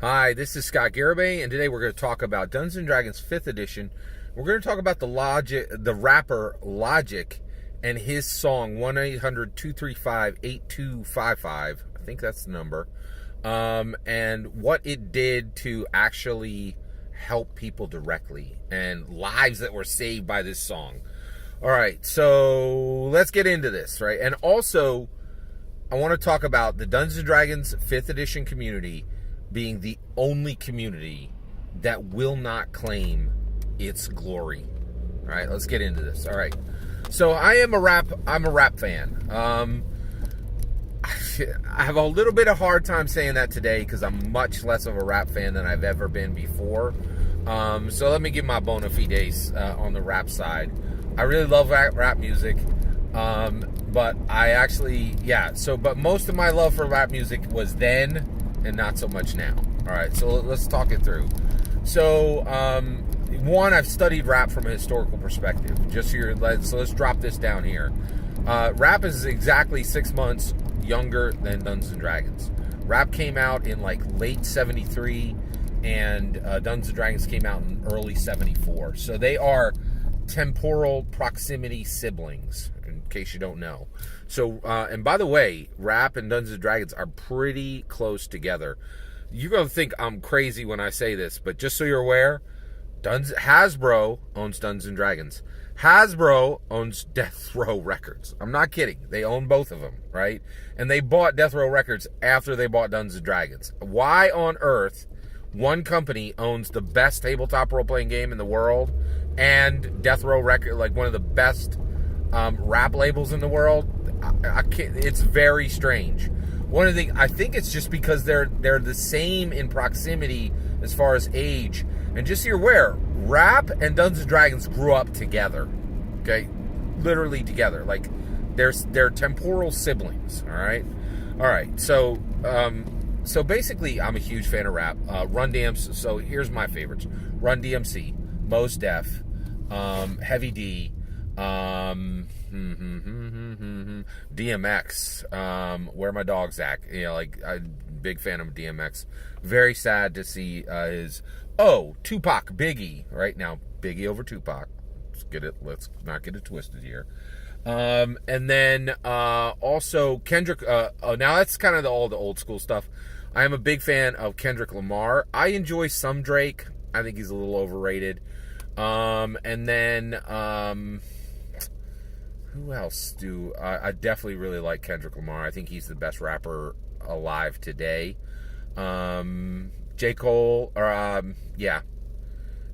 Hi, this is Scott Garibay, and today we're going to talk about Dungeons & Dragons 5th edition. We're going to talk about the rapper Logic and his song 1-800-235-8255. I think that's the number. And what it did to actually help people directly and lives that were saved by this song. All right, so let's get into this, right? And also, I want to talk about the Dungeons & Dragons 5th edition community being the only community that will not claim its glory. All right, let's get into this. All right, so I'm a rap fan. I have a little bit of hard time saying that today because I'm much less of a rap fan than I've ever been before. So let me give my bona fides on the rap side. I really love rap music, but I actually, but most of my love for rap music was then and not so much now. All right, so let's talk it through. So, one, I've studied rap from a historical perspective. So let's drop this down here. Rap is exactly 6 months younger than Dungeons & Dragons. Rap came out in like late 73, and Dungeons & Dragons came out in early 74. So they are temporal proximity siblings, in case you don't know. So, and by the way, rap and Dungeons & Dragons are pretty close together. You're going to think I'm crazy when I say this, but just so you're aware, Hasbro owns Dungeons & Dragons. Hasbro owns Death Row Records. I'm not kidding. They own both of them, right? And they bought Death Row Records after they bought Dungeons & Dragons. Why on earth one company owns the best tabletop role-playing game in the world and Death Row Record, like one of the best rap labels in the world? I can't, it's very strange. One of the things, I think it's just because they're the same in proximity as far as age. And just so you're aware, rap and Dungeons & Dragons grew up together. Okay? Literally together. Like, they're temporal siblings. Alright, so basically, I'm a huge fan of rap. Run DMC, so here's my favorites. Run DMC, Mos Def, Heavy D, DMX, Where My Dog's At. You know, like, I'm a big fan of DMX. Very sad to see Tupac, Biggie. Right now, Biggie over Tupac. Let's not get it twisted here. And then also Kendrick. Now that's kind of all the old school stuff. I am a big fan of Kendrick Lamar. I enjoy some Drake. I think he's a little overrated. And then who else I definitely really like Kendrick Lamar. I think he's the best rapper alive today. J. Cole, and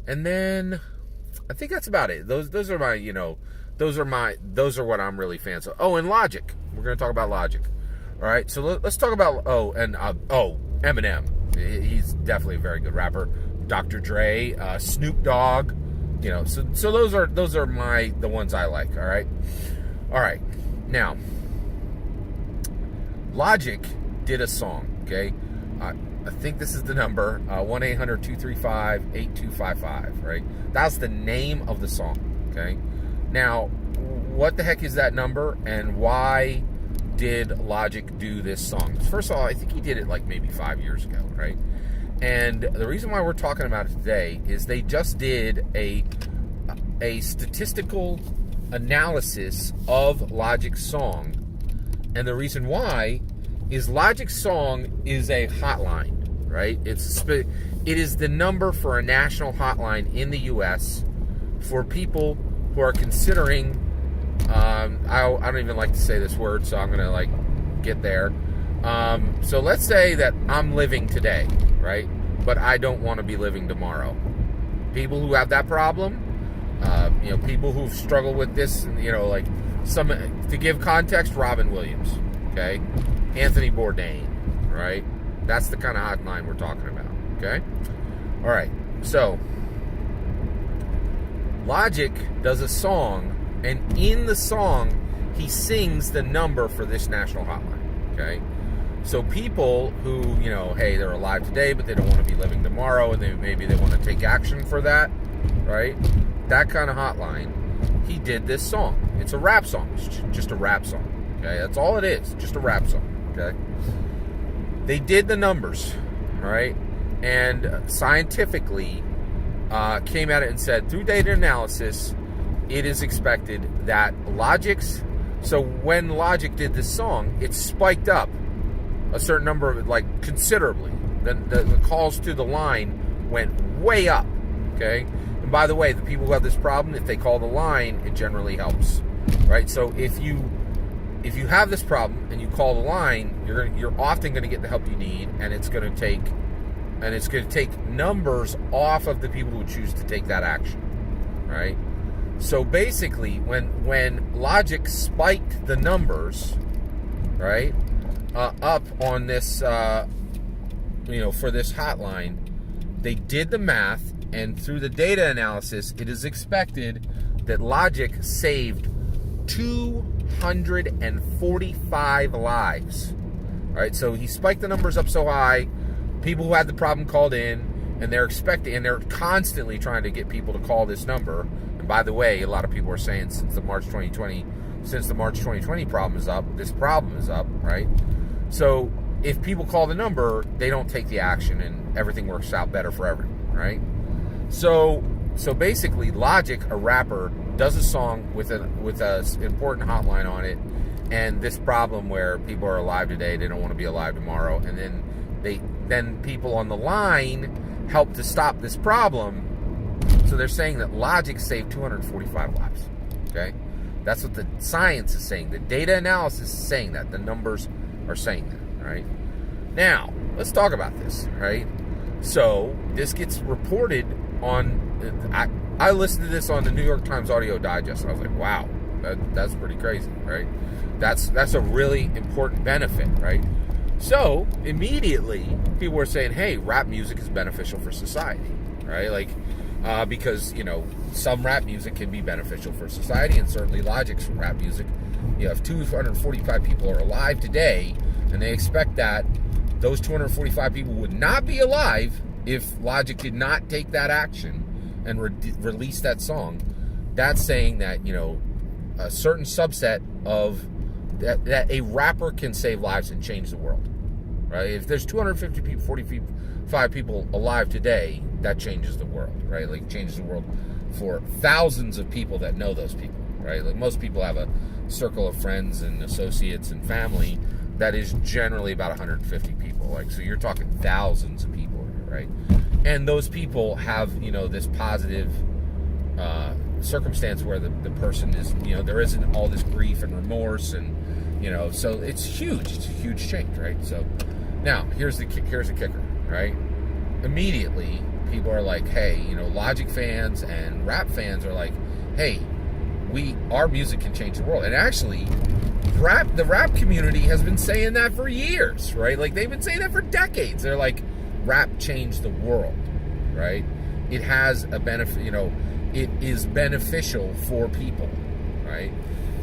then I think that's about it. Those are my, those are what I'm really fans of. Oh, and Logic. We're gonna talk about Logic. All right, so let's talk about Eminem. He's definitely a very good rapper. Dr. Dre, Snoop Dogg. So those are the ones I like. All right. Now, Logic did a song. Okay, I think this is the number 1-800-235-8255. Right, that's the name of the song. Okay, now what the heck is that number, and why did Logic do this song? First of all, I think he did it like maybe 5 years ago. Right. And the reason why we're talking about it today is they just did a statistical analysis of Logic's song. And the reason why is Logic's song is a hotline, right? It is the number for a national hotline in the U.S. for people who are considering, I don't even like to say this word, so I'm going to get there. So let's say that I'm living today, right? But I don't want to be living tomorrow. People who have that problem, people who've struggled with this, to give context, Robin Williams, okay? Anthony Bourdain, right? That's the kind of hotline we're talking about, okay? All right, so Logic does a song, and in the song, he sings the number for this national hotline, okay? So people who, hey, they're alive today, but they don't want to be living tomorrow, and maybe they want to take action for that, right? That kind of hotline. He did this song. It's a rap song. It's just a rap song, okay? That's all it is, just a rap song, okay? They did the numbers, all right? and scientifically came at it and said, through data analysis, it is expected that Logic's, so when Logic did this song, it spiked up a certain number of, like, considerably. The calls to the line went way up, okay? And by the way, the people who have this problem, if they call the line, it generally helps, right? So if you have this problem and you call the line, you're often going to get the help you need, and it's going to take numbers off of the people who choose to take that action, right? So basically, when Logic spiked the numbers, right, up on this, for this hotline, they did the math, and through the data analysis, it is expected that Logic saved 245 lives. All right, so he spiked the numbers up so high, people who had the problem called in, and they're constantly trying to get people to call this number. And by the way, a lot of people are saying since the March 2020 problem is up, this problem is up, right? So if people call the number, they don't take the action, and everything works out better for everyone, right? So basically, Logic, a rapper, does a song with a important hotline on it, and this problem where people are alive today, they don't want to be alive tomorrow, and then people on the line help to stop this problem. So they're saying that Logic saved 245 lives. Okay, that's what the science is saying. The data analysis is saying that. The numbers are saying that. Right now, let's talk about this. Right, so this gets reported on. I listened to this on the New York Times Audio Digest, and I was like, wow, that's pretty crazy, right? That's a really important benefit, right? So immediately people were saying, hey, rap music is beneficial for society, right? Like, because, some rap music can be beneficial for society, and certainly Logic's rap music. If 245 people are alive today, and they expect that those 245 people would not be alive if Logic did not take that action and release that song, that's saying that, a certain subset of that a rapper can save lives and change the world, right? If there's 250 people, 45 people alive today, that changes the world, right? Like, changes the world for thousands of people that know those people, right? Like, most people have a circle of friends and associates and family that is generally about 150 people. Like, so you're talking thousands of people, right? And those people have, this positive circumstance where the person is, there isn't all this grief and remorse, and so it's huge. It's a huge change, right? So now here's the kicker, right? Immediately people are like, hey, Logic fans and rap fans are like, hey, our music can change the world. And actually, the rap community has been saying that for years, right? Like, they've been saying that for decades. They're like, rap changed the world, right? It has a benefit, it is beneficial for people, right?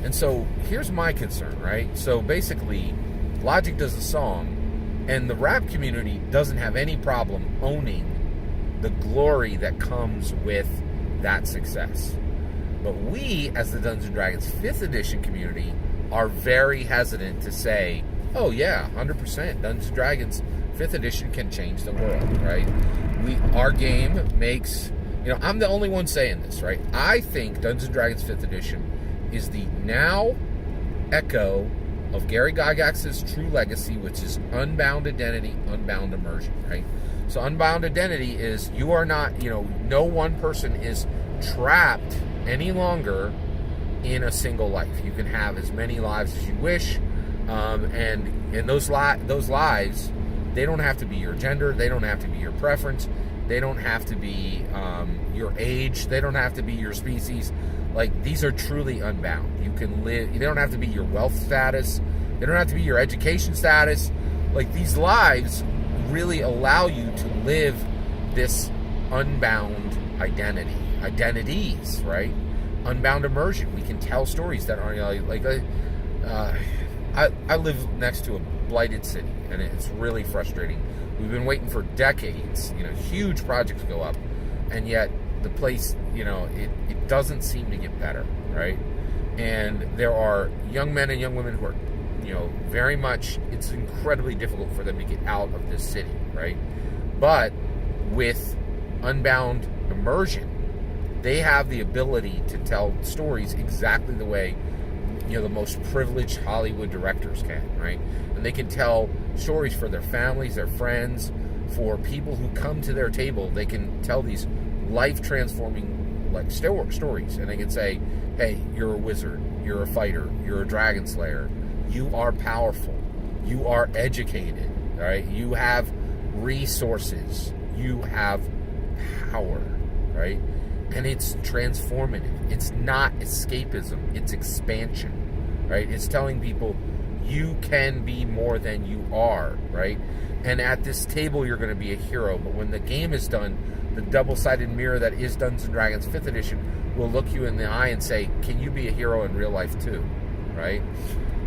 And so here's my concern, right? So basically, Logic does a song, and the rap community doesn't have any problem owning the glory that comes with that success. But we, as the Dungeons & Dragons 5th edition community, are very hesitant to say, oh yeah, 100%, Dungeons & Dragons 5th edition can change the world, right? Our game makes, I'm the only one saying this, right? I think Dungeons & Dragons 5th edition is the now echo of Gary Gygax's true legacy, which is Unbound Identity, Unbound Immersion, right? So Unbound Identity is, you are not, no one person is trapped any longer in a single life. You can have as many lives as you wish, and those lives, they don't have to be your gender, they don't have to be your preference, they don't have to be your age, they don't have to be your species. Like, these are truly unbound. You can live, they don't have to be your wealth status, they don't have to be your education status. Like, these lives really allow you to live this unbound identities, right? Unbound immersion. We can tell stories that aren't I live next to a blighted city, and it's really frustrating. We've been waiting for decades, huge projects go up, and yet the place, it doesn't seem to get better, right? And there are young men and young women who are, very much, it's incredibly difficult for them to get out of this city, right? But with Unbound Immersion, they have the ability to tell stories exactly the way, the most privileged Hollywood directors can, right? And they can tell stories for their families, their friends, for people who come to their table. They can tell these life-transforming stories, and they can say, hey, you're a wizard, you're a fighter, you're a dragon slayer, you are powerful, you are educated, right? You have resources, you have power, right? And it's transformative. It's not escapism, it's expansion, right? It's telling people you can be more than you are, right? And at this table, you're going to be a hero. But when the game is done, the double-sided mirror that is Dungeons & Dragons 5th edition will look you in the eye and say, can you be a hero in real life too, right?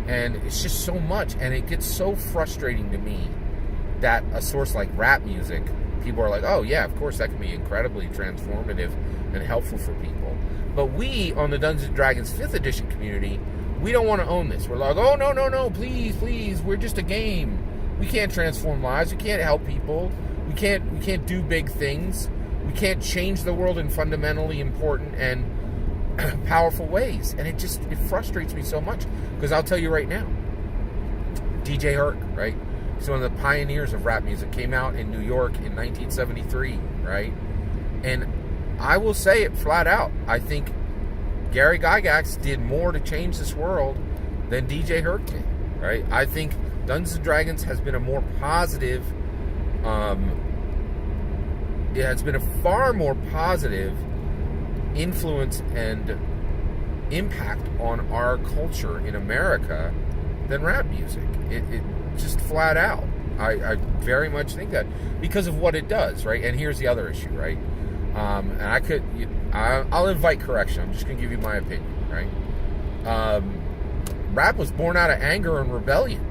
And it's just so much. And it gets so frustrating to me that a source like rap music, people are like, oh yeah, of course that can be incredibly transformative and helpful for people. But we, on the Dungeons & Dragons 5th edition community, we don't want to own this. We're like, oh, no, please, we're just a game. We can't transform lives. We can't help people. We can't do big things. We can't change the world in fundamentally important and powerful ways. And it frustrates me so much, because I'll tell you right now, DJ Herc, right? He's one of the pioneers of rap music, came out in New York in 1973, right? And I will say it flat out. I think Gary Gygax did more to change this world than DJ Herc did, right? I think Dungeons & Dragons has been a more positive, it has been a far more positive influence and impact on our culture in America than rap music. It just flat out. I very much think that, because of what it does, right? And here's the other issue, right? And I'll invite correction. I'm just going to give you my opinion, right? Rap was born out of anger and rebellion,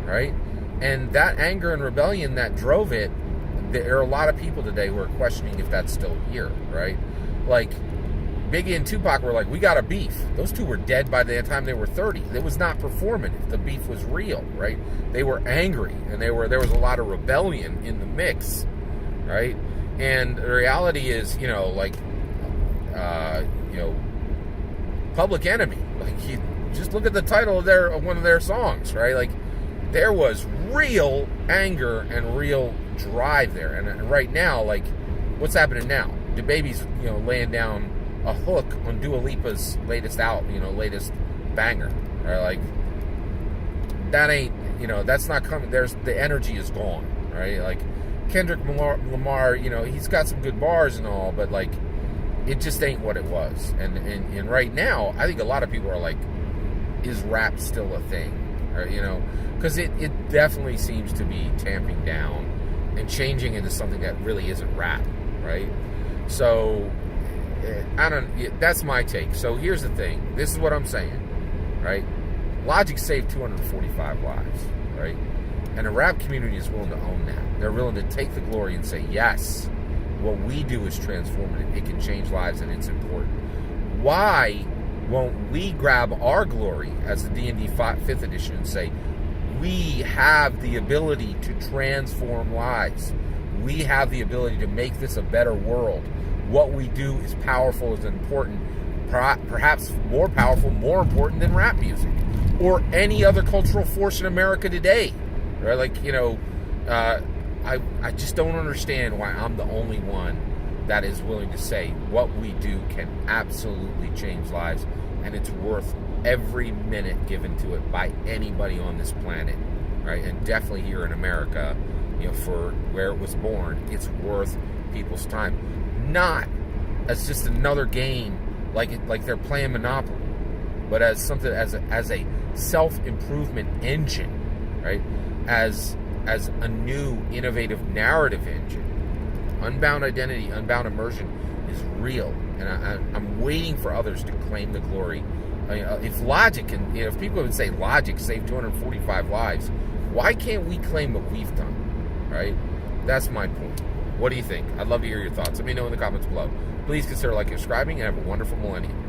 right? And that anger and rebellion that drove it, there are a lot of people today who are questioning if that's still here, right? Like, Biggie and Tupac were like, we got a beef. Those two were dead by the time they were 30. It was not performative. The beef was real, right? They were angry, and there was a lot of rebellion in the mix, right? And the reality is, Public Enemy. Like, you just look at the title of one of their songs, right? Like, there was real anger and real drive there. And right now, like, what's happening now? DaBaby's, laying down a hook on Dua Lipa's latest banger. Right? Like, that ain't, that's not coming. The energy is gone, right? Like, Kendrick Lamar, he's got some good bars and all, but, like, it just ain't what it was. And right now, I think a lot of people are like, is rap still a thing? Or, because it definitely seems to be tamping down and changing into something that really isn't rap, right? So, that's my take. So here's the thing. This is what I'm saying, right? Logic saved 245 lives, right? And the rap community is willing to own that. They're willing to take the glory and say, yes, what we do is transformative. It can change lives, and it's important. Why won't we grab our glory as the D&D 5th edition and say, we have the ability to transform lives. We have the ability to make this a better world. What we do is powerful, is important, perhaps more powerful, more important than rap music or any other cultural force in America today. Right? Like, I just don't understand why I'm the only one that is willing to say what we do can absolutely change lives, and it's worth every minute given to it by anybody on this planet, right? And definitely here in America, for where it was born, it's worth people's time. Not as just another game like they're playing Monopoly, but as something as a self-improvement engine, right? As a new innovative narrative engine. Unbound Identity, Unbound Immersion is real, and I'm waiting for others to claim the glory. If Logic can, if people would say Logic saved 245 lives, why can't we claim what we've done, right? That's my point. What do you think? I'd love to hear your thoughts. Let me know in the comments below. Please consider liking and subscribing, and have a wonderful millennium.